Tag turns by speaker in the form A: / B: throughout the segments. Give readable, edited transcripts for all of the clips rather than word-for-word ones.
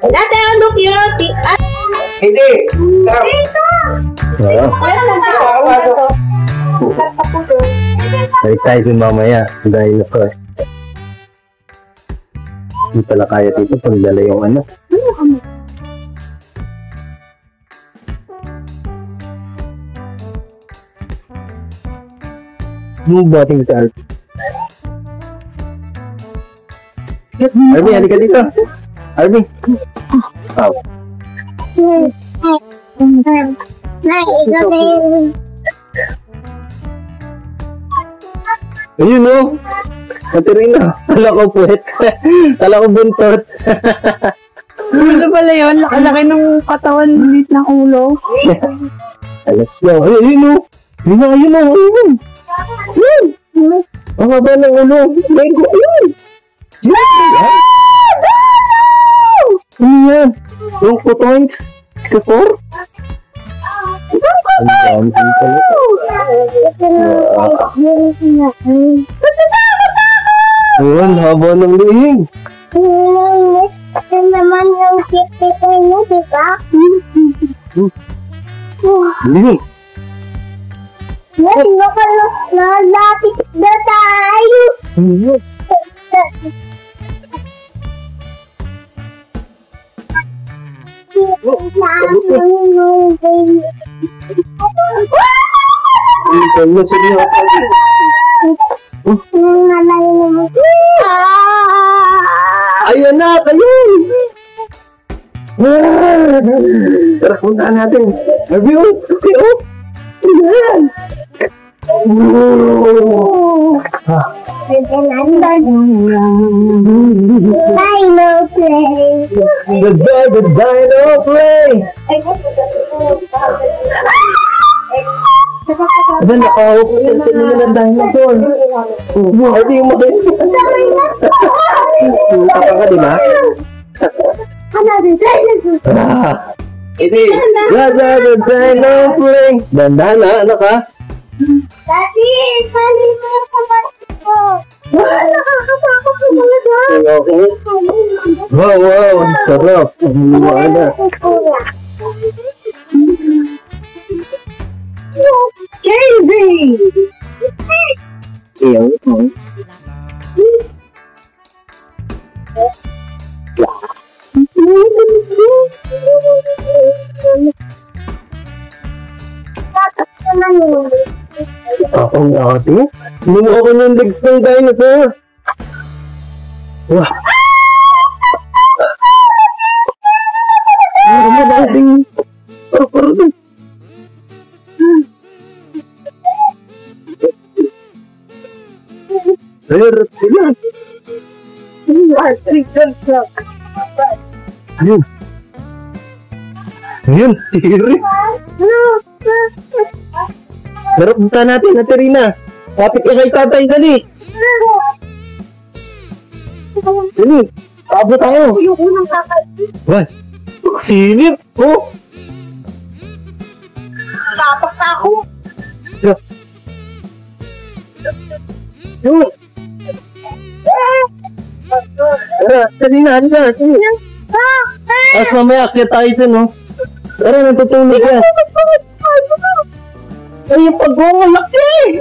A: Ate, ano cute?
B: Hindi.
C: Balik tayo din mamaya dahil ako hindi pala kaya dito pagdala yung ano. Yung bating sa Arby. Arby, halika dito. Arby. Oh. Ayun o. Katerina. Kala ko puwet. Kala ko buntot.
A: Ano pala yun? Laki ng katawan, liit ng ulo.
C: Alas yun. Ayun o. Ayun o. Ayun. Ayun. Ang haba ng ulo. Lego. Ayun. Ano yan? Yung putoinks? Kapor? Ang dami pala. Ayun, haba ng liing.
D: Ito naman yung kipito mo, di ba?
C: Liing.
D: Yan, baka nalapit na tayo.
C: Ano sige ako? Ayan na, kayo! Tara, puntaan natin. Review! Review! Ayan!
D: Dino play.
C: Goodbye, goodbye, no play! Aba, nakahawak ko yan sa nila ng dinosaur. Hindi yung makita. Tapa ka, di ba? Hindi. Goodbye, goodbye, no play! Dandahan na, ano ka?
D: Daddy, sali mo yung kapatid ko. Nakakatakot ko talaga.
C: Okay. Wow, wow, ang sarap. Ang liwanag na.
A: Crazy!
C: Iyaw ito. Akong dati? Lumuha ko ng legs ng dinosaur. Wah! Ano ba dating? Parang Meron sila. Ayun. Ayun, tiri. Pero punta natin, Katerina. Kapit ka kay tatay, dali. Dali, abot tayo.
D: Yung unang kakal.
C: Why? Sinip, oh.
D: Tapak na ako.
C: Yun. Tara, Katerina, ano ka? As mamaya, kaya tayo dyan, oh. Tara, natutulog ka. Ay, yung pag-laki!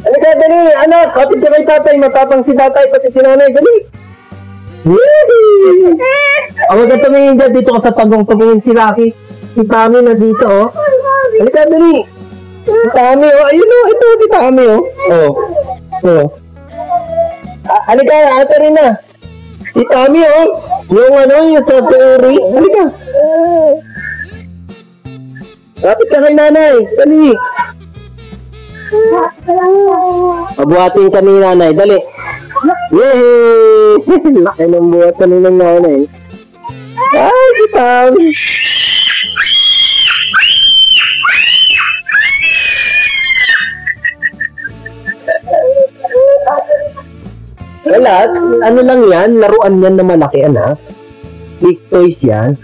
C: Ano ka, dali, anak, kapit ka kay tatay, matapang si tatay, pati si nanay, dali! Yee! Ako ka tumingin dyan, dito ka sa pagong, tumingin si Rocky. Si Tommy na dito, oh. Ano ka, dali! Si Tommy, oh, ayun, oh, ito si Tommy, oh. Oh. Oh. Ano ka, ate rin na. Si Tommy, oh. Yung ano, yung sa teori. Ano ka? Kapit ka kay nanay, dali. Pabuhatin ka ni nanay, dali. Yay! Laki ng buhat ka ni nanay. Ay, si Tommy. Wala, ano lang yan, laruan yan na malaki, anak. Big toys yan.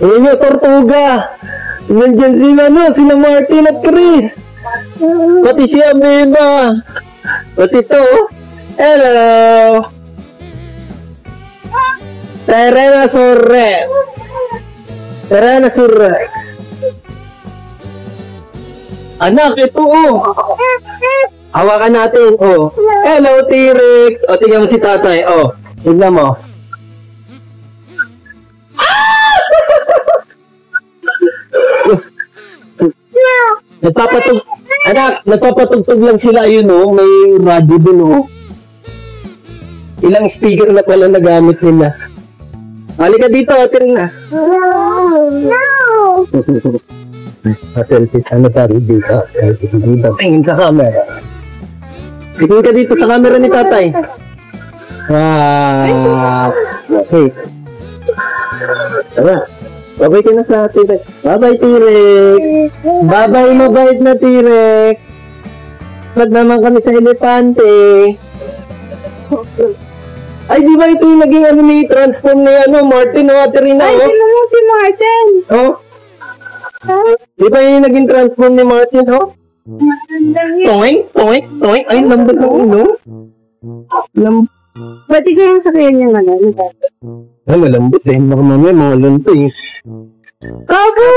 C: Ayun yung tortuga. Nandiyan sila, no? Sila Martin at Chris. Pati siya, Beba. Pati to. Hello. Tyrannosaurus Rex. Tyrannosaurus Rex. Anak, ito hawakan natin, Hello, T-Rex. Tingnan mo si tatay, tignan mo. Nagpapatugtog lang sila, may radyo dun, Ilang speaker na pala nagamit nila. Halika dito, Tirina.
D: No!
C: Selfie, tayo dito? Tingin sa camera. Tingin ka dito sa camera ni tatay. Okay. Tara. Babay ka na sa T-Rex. Bye-bye, T-Rex. Bye-bye, mabait na T-Rex. Pag naman kami sa elepante. Ay, di ba ito yung naging may transform ni Martin Tirina?
A: Ay, sino mo si Martin?
C: Di ba yung naging transform ni Martin, Toink, toink, toink. Ay, lambot ng ulo.
A: Pwede ko yung sakiyan niya
C: Ay, malambot dahil nakamamaya, mga lunto
A: Kabu!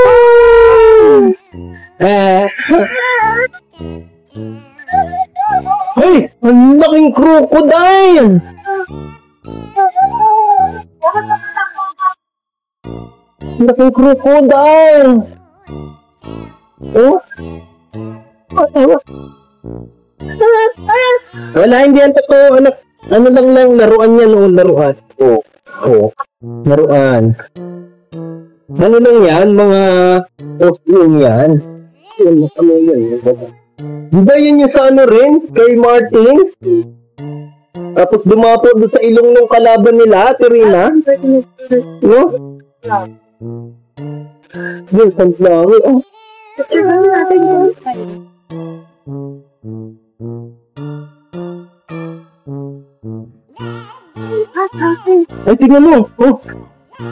C: Ay, ang laking crocodile! Ang laking crocodile! Wala, hindi yan totoo, anak. Ano lang laruan yan, laruan. Laruan. Ano lang yan, mga costume yan. Di ba yun yung sa rin, kay Martin? Tapos dumapo doon sa ilong ng kalaban nila, Tirina. No? Yun, sunflower. Ay, tingnan mo.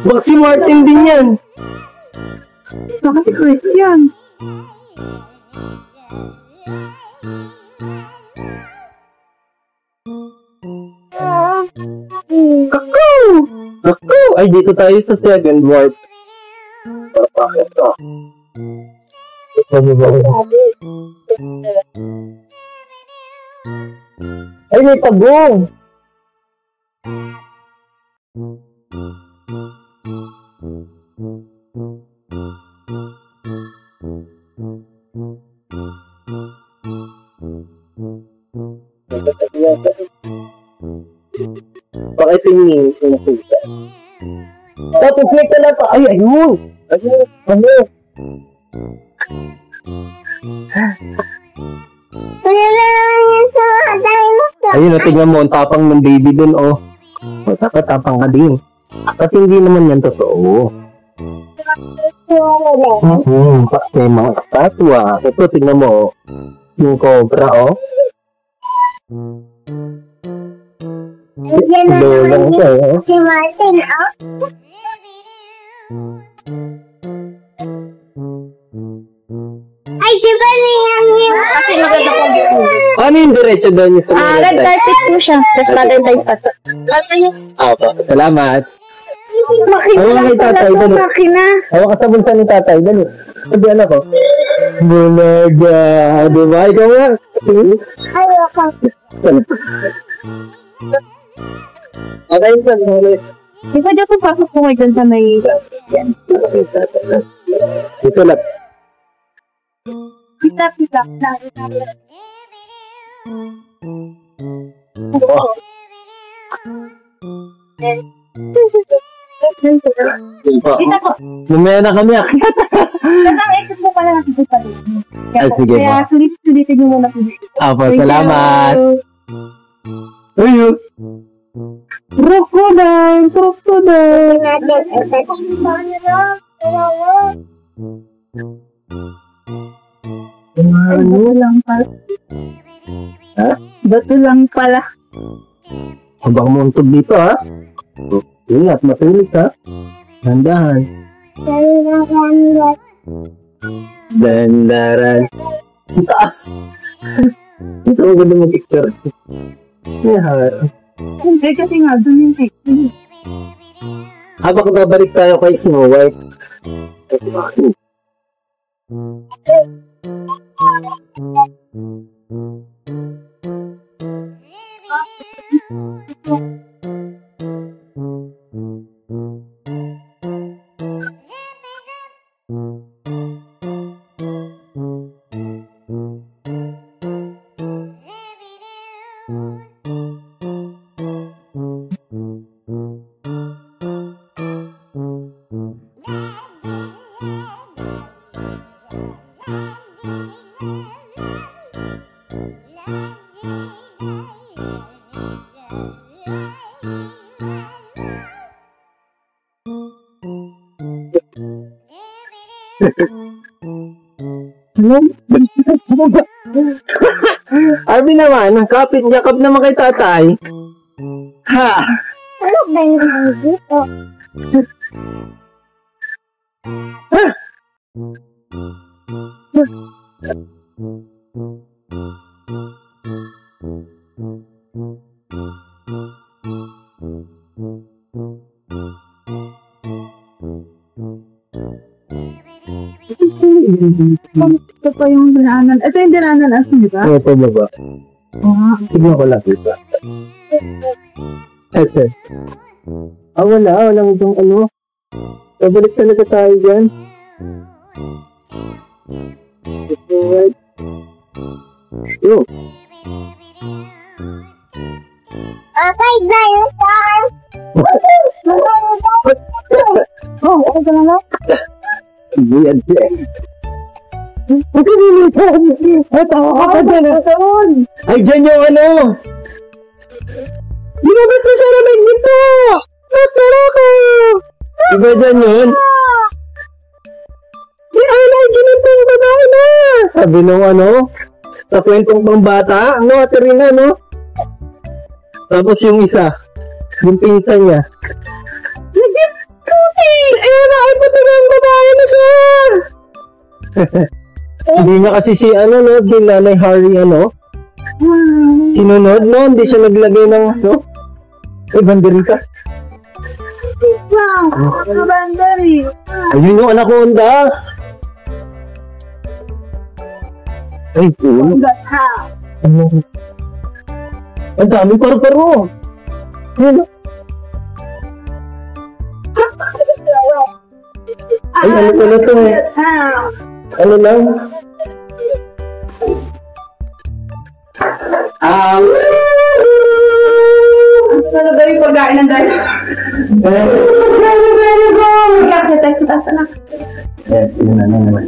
C: Baka si Martin din yan.
A: Baka si Christian.
C: Ako! Ay, dito tayo sa second ward. Bakit to? Ay, may tagong! Bakit yung nakita? Tapos may kalata. Ay, ayun! Ano? Ayun, tingnan mo, ang tapang ng baby dun, Tapang ka din. Kasi hindi naman yan totoo. Kasi mga statwa. Ito, tingnan mo, yung cobra, Dolang siya,
D: Si Martin, Ay, di ba niyan yun?
A: Kasi maganda po yung
C: ano yung diretso doon yung sa
A: red carpet po siya. Tapos valentine's pa.
C: Salamat.
A: Makina
C: Hawa kay tatay, dali.
A: Makina.
C: Hawa ka sa bulsa ni tatay, dali. Sabi anak ko. Bulaga. Diba? Ikaw nga.
D: Ayoko.
C: Okay, sir.
A: Di ba dito pasok po kayo dyan sa may...
C: Ito lang.
A: Pita. Kita po.
C: Lumaya na kami.
A: Kasi ang exit mo pala natin sa doon.
C: Sige
A: Kaya
C: po.
A: sulit-sulitin nyo muna po.
C: Apo, salamat. Ayun. Crocodile.
A: Bato lang pala.
C: Ha?
A: Bato lang pala.
C: Habang muntog dito, ha? Ingat, matulis, ha? Dandahan. Dandaran. Ang taas. Ito ang ganda mo picture.
A: Hindi kasi nga doon yung
C: Habang babalik tayo kay Snow White. Arby naman, ang kapit yakap naman kay tatay. Ha!
D: Ano ba yung dito?
C: Ha!
A: Ito pa yung dinanan. Ito yung dinanan asin, di ba?
C: Ito ba ba? Tignan ko lang, diba? Ito. Walang itong ano. Pabalik talaga tayo dyan. Alright. Yo.
D: Okay, dinosaur!
A: Oh, okay ka lang.
C: Weird. Ito, ako dyan. Ay, dyan yung ano. Ginabas na siya na nagdito. Natara ko. Diba dyan yun? Ay, ginito yung babae na. Sabi nung ano, sa kwentong pambata, ano, Aterina, no? Tapos yung isa, yung pinsan niya. Ayun na, ay patagal ang babae na siya! Hindi niya kasi si ano, no, si Nanay Harry, ano, sinunod, no, hindi siya naglagay ng, no, banderita.
A: Wow, ano bandari?
C: Ayun yung anaconda. Ay, cool. Ano? Ang daming paru-paro. Ayun, ay, ano pala ito eh? Ano lang?
A: Ano talaga yung pagkain ng dinosaur?
C: Yun na naman.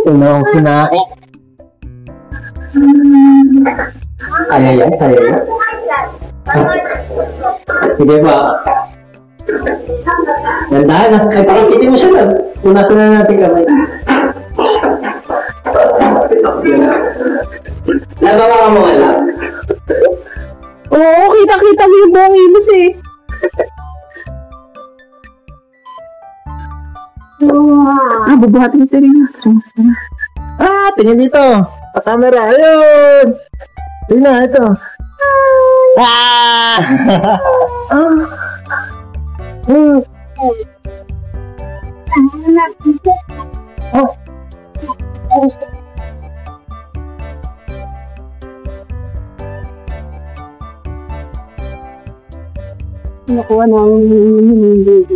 C: Ito na ang kinain. Kaya yan. Sige ba? Gandahan na. Ay, pakikitin mo siya lang. Punasan na natin kamay. Nabawa ka mo nga lang.
A: Oo, kita-kita mo yung buong ilos eh. Bubuhatin ito rin.
C: Tingin dito. Sa camera. Ayun! Ayun na, ito.
A: Nakuha na ang hindi.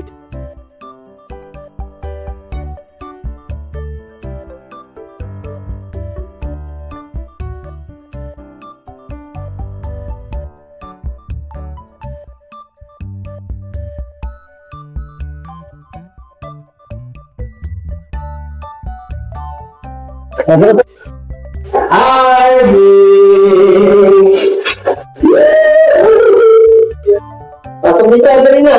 C: Pasok dito, Adelina.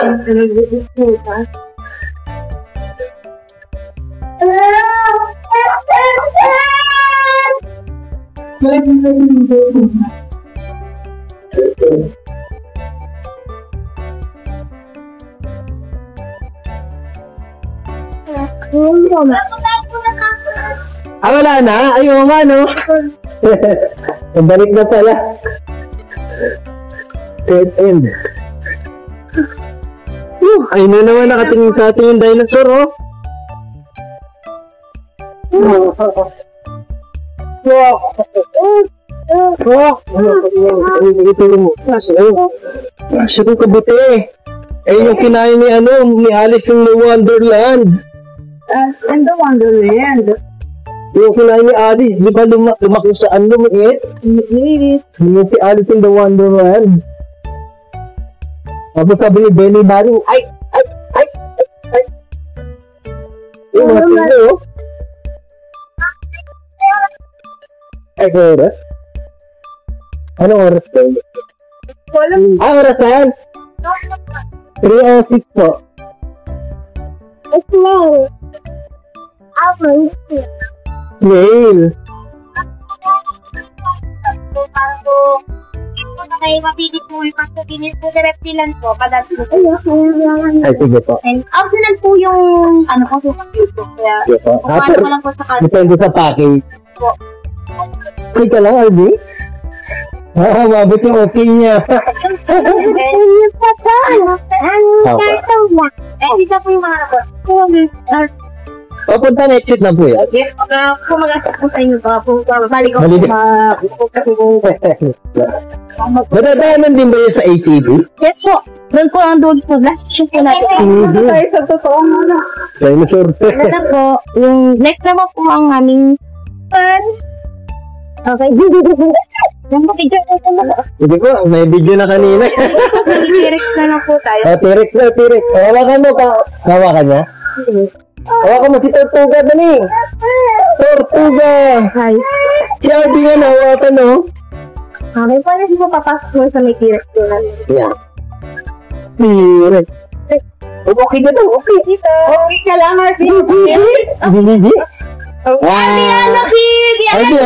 C: Wala na? Ayaw nga, no? Balik na pala. Dead end. Ayun na naman, nakatingin sa atin yung dinosaur, oh. Siya kong kabuti. Ayun yung kinain ni Alice in Wonderland.
A: And the Wonderland.
C: Yung kinain ni Alice, di ba lumaki saan lumiit? Yung si Alice in the Wonderland. Tapos sabi ni Benny Barry, ay! Yung mga tingin, oh. Ay, oras? Anong oras po? Oras yan? 3:06 po.
D: It's May.
C: Snail.
D: Ngayon, mapigit po yung pagkakinis po sa reptilan po, padati po.
C: Ay, sige po.
D: And optional po yung, po sa YouTube. Kaya,
C: Sige po.
D: kukuha ko lang po sa kanila.
C: Depende sa package.
D: Po.
C: Ay ka lang, Albi? Mabot yung okay niya.
D: Dito po yung mga
C: Papunta na exit na po yan.
D: yes, kung mag-assist po sa inyo, balik ko
C: Balik. Madadaanan din ba yun sa ATV?
D: Yes po. Doon po ang doon po. Last session po natin.
A: Tayo sa totoo mo na.
C: Dinosaur.
D: Ito po. Yung next naman po ang aming fun. Okay. Yung video na po na.
C: Hindi po, may video na kanina.
D: T-Rex na lang po tayo.
C: T-Rex na, T-Rex. Hawakan mo pa. Hawakan niya? Hawakan mo si Tortuga, Dani. Tortuga.
D: Hi.
C: Si Arby nga nahawakan, no?
D: Okay po, hindi po papasok mo sa may T-Rex doon.
C: Yeah. T-Rex. Okay na daw, okay.
D: Okay ka lang, Arby.
C: Gigi?
D: Arby, Arby! Arby!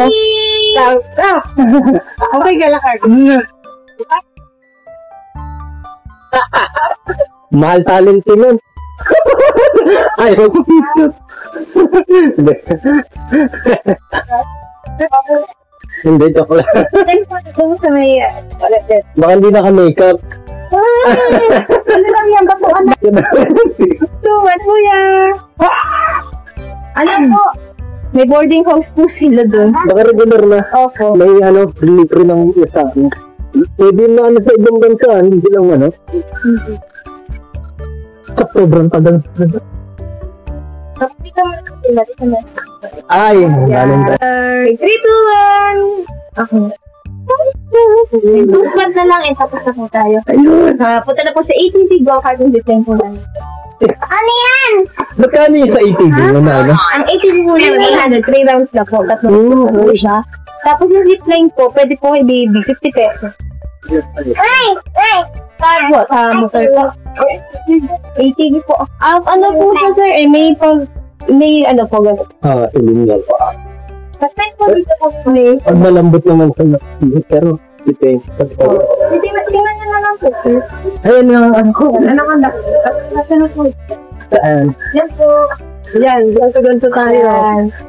A: Okay ka lang, Arby.
C: Mahal talent nun. Ay, mag-picture. Hindi, joke lang.
D: Doon sa may...
C: Baka hindi naka-makeup.
D: Ano lang yan? Ba't po anak? Tuwan po yan. Ano po? May boarding house po sila doon.
C: Baka regular na.
D: Opo.
C: May libre ng isa. Pwede na sa ibang bansa, hindi lang sobrang tagal. Ay, galing ka.
D: 3, 2, 1. Okay. 2 spots na lang tapos na po tayo.
C: Ayun.
D: Punta na po sa ATV go-kart yung design po namin. Ano yan?
C: Magkano yung sa ATV?
D: Ang ATV po namin 100, 3 rounds na po. Tatlong po siya. Tapos yung zipline po, pwede po i-baby, 50 pesos. Ay! Po, sa motor po. ATV po. Ano po siya, sir? May po gano'n.
C: Ilineal po.
D: Kasi po dito po may...
C: Pag malambot naman sa pero depende.
D: Tingnan nyo na lang po, sir.
C: Ayun yung
A: Ano ka na?
D: Nasaan po?
C: saan.
D: Yan po.
A: Yan, ganto tayo.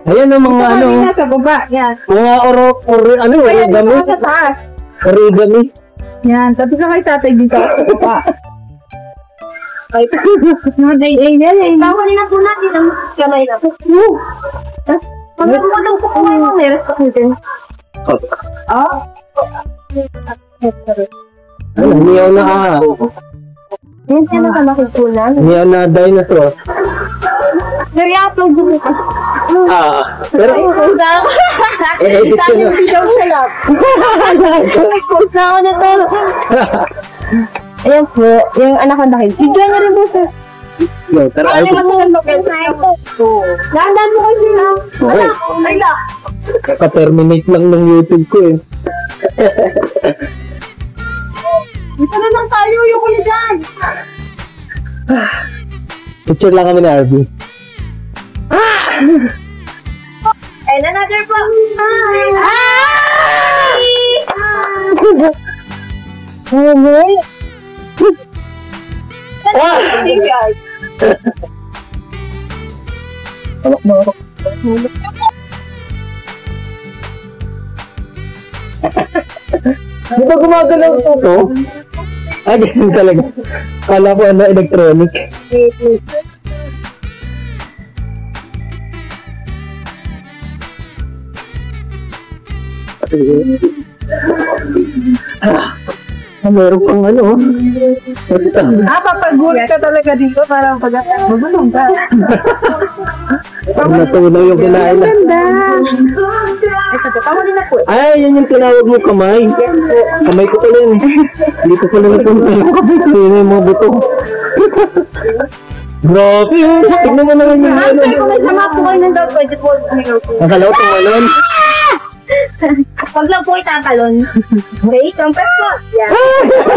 C: Ayun yung mga
A: Sa baba, yan.
C: mga origami.
A: Sa taas.
C: Origami.
A: Yan, sabi ka kay tatay dito. Sa baba. Ay, yan.
D: Bawalin na po natin ang kamay na po. Magpapagod po kung may mga meron sa natin.
C: Niyaw na
D: Yan siya nakalaki po na.
C: niyaw na dinosaur.
D: Pero i-upload ko po.
C: Pero edit ko na.
D: Bitaw sa lap. Nag-post na ako na to. Ayan po, yung anak ko dahil. Video na rin po sir.
C: Yo, tara.
D: Dahan mo kayo sila.
C: Okay.
D: Ay la.
C: Kaka-terminate lang ng YouTube ko eh.
D: Dito na lang tayo yung kuya dyan.
C: Picture lang kami ni Arby.
D: And another po.
C: Di ba gumagalaw ito? Ah, ganyan talaga. Kala ko ano, electronic. Meron pang ano.
A: Papagulit ka talaga dito para magulong ka.
C: Natulaw yung kinain na.
A: Ito po, kamuli na po.
C: Ay, yan yung tinawag mo kamay. Kamay ko pala yun. Hindi ko pala napunta yung kamay. Sino yung mga buto? Grabe yun. Tignan mo naman yung ano.
D: Kung may sama po kayo ng daw, pwede po.
C: Nakalaw tumalon.
D: Pag lang po itatalon. Okay, compare po. Yan.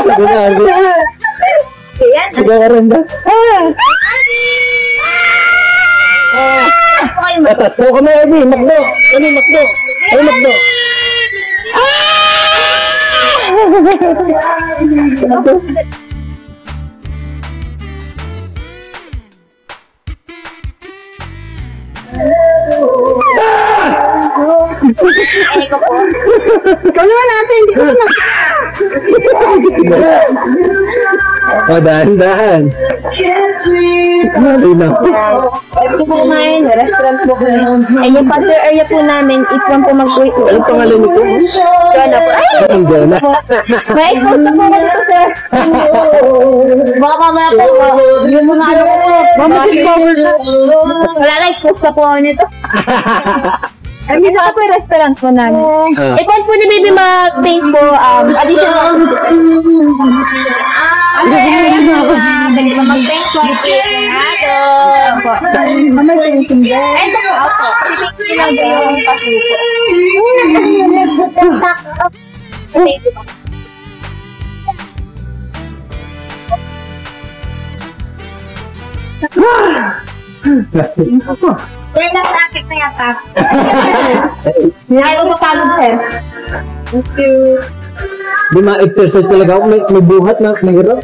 C: Sigurado.
D: Yan.
C: Sigaw ka rin ba?
D: Po kayo
C: Atas mo kami, Eddie. Makdo. Ano yung makdo? Ay, makdo.
D: Ay, ko po.
A: Ikaw naman natin, hindi ko na.
C: O, dahan-dahan. Ay, na.
D: Ito po kumain, restaurant po kayo. Ay, yung pastor area po namin, if one po mag-uwi po.
C: Ano pangalan nito?
D: Joanna po. Ay,
C: Ang Jonah.
D: may expose na po ko dito, sir. Baka mamaya po, yung mga ano ko po. Wala na, expose na po ako nito. Ay, dito po yung restaurant po namin. If one po ni Baby mag-paint po, additional. Dahil na mag-paint po.
A: Mamay ko yung singer.
D: Ay, ito po, opo. Sinabi yung pasuko. Thank you. Sir, nasa akin na yata. Ayaw ko papagod, sir.
A: Thank you.
C: Di ma-exercise talaga ako. May buhat na mahirap.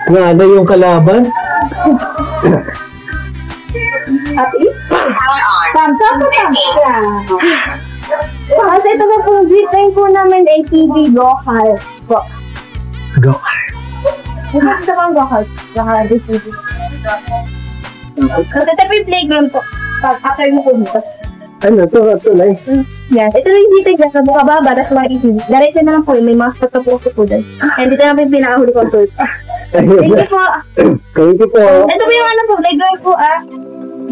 C: Nga ano yung kalaban.
D: Pamsa po, pamsa. Kasi ito po po, zipline po namin ay TV Go-Kart po.
C: Go.
D: Ito pang Go-Kart. Go-Kart, TV. Kasi ito po yung playground po. After mo po dito.
C: Ano to? Tulay.
D: Yan. Ito na yung dito dyan sa bukababa, tapos mga itin. Diretso na lang po, may mga spot na po po dyan. And dito na po yung pinakahuli ko tour. Thank you po.
C: Thank you po.
D: Ito po yung ano po, playground po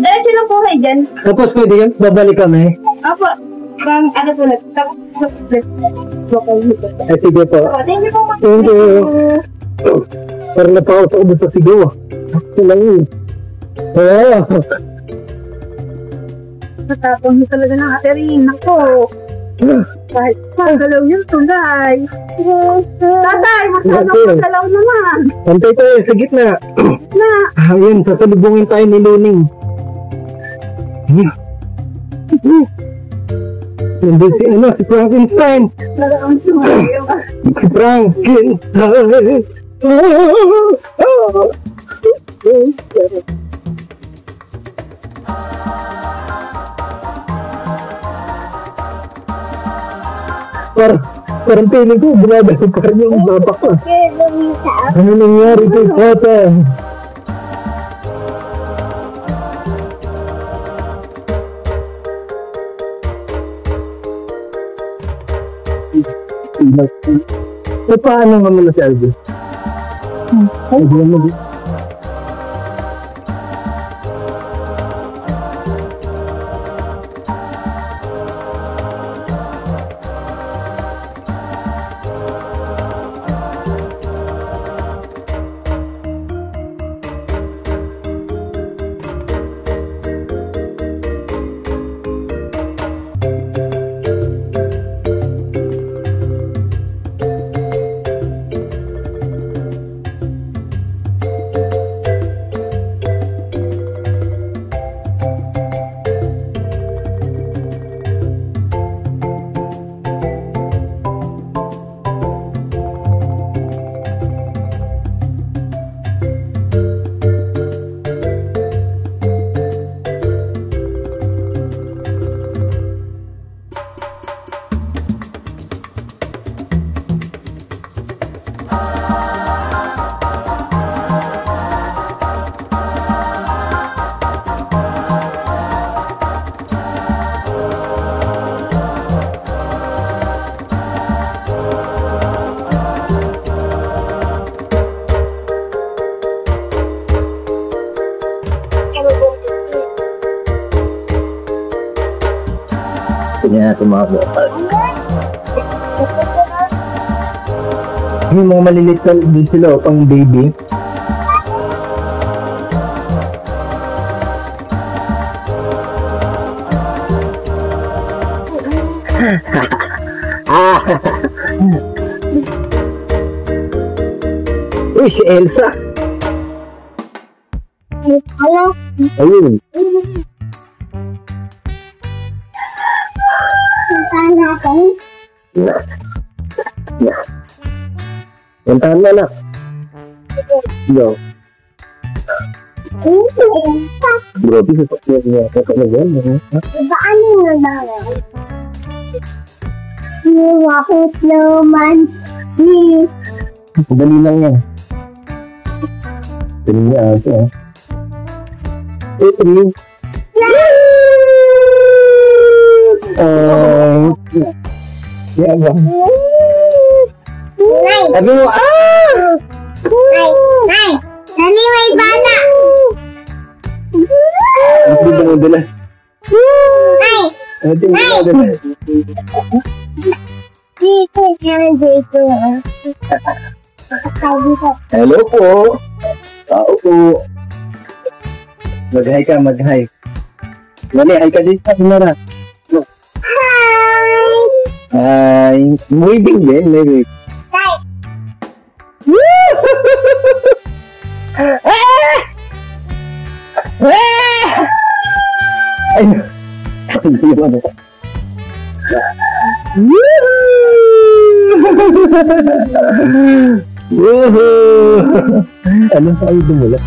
D: Diretso lang po kayo dyan.
C: Tapos pwede yan, babalik kami.
D: Opo. Pang ano po lang. Tapos, local dito.
C: Ay, sige po.
D: Thank you po.
C: Thank you. Parang napakot ako sa sigaw. Ako lang yun. Oo.
A: Matapang niyo talaga ng ate rin. Ako. Kahit magalaw yung tulay. Tatay, magalaw naman.
C: Antay tayo sa gitna.
A: Na.
C: Ayun, sasalubungin tayo ni Luning. Nandun si ano, si Frankenstein.
A: Talagang sumayo.
C: Si Frankenstein. Parang piling ko, binabalik pa rin yung baba ko. Ano nangyari kay Tata? Eh, paano nga muna si Alvin? Alvin mo din. Tingnan natin mga bukal. Yung mga malilit na din sila, pang baby. Uy, si Elsa.
D: Hello?
C: Ayun. Puntahan na na. Yo. Grabe, sasakyan niya. Sasakyan niya.
D: Paano na lang? Wakit naman.
C: Dali lang yan. Dali niya ate. Three. Yeah, ba? Sabi mo,
D: Nay! Dali, may bata!
C: Hindi ba mo dala?
D: Nay!
C: Hindi mo dala.
D: Dito, dito.
C: Hello po. Tao po. Mag-hi ka, mag-hi. Mali, hi ka din sa kamera.
D: Hi!
C: Hi. Waving din, maybe.
D: Nay!
C: Ay, hindi mo na. Woohoo! Ano sa kayo dumulat?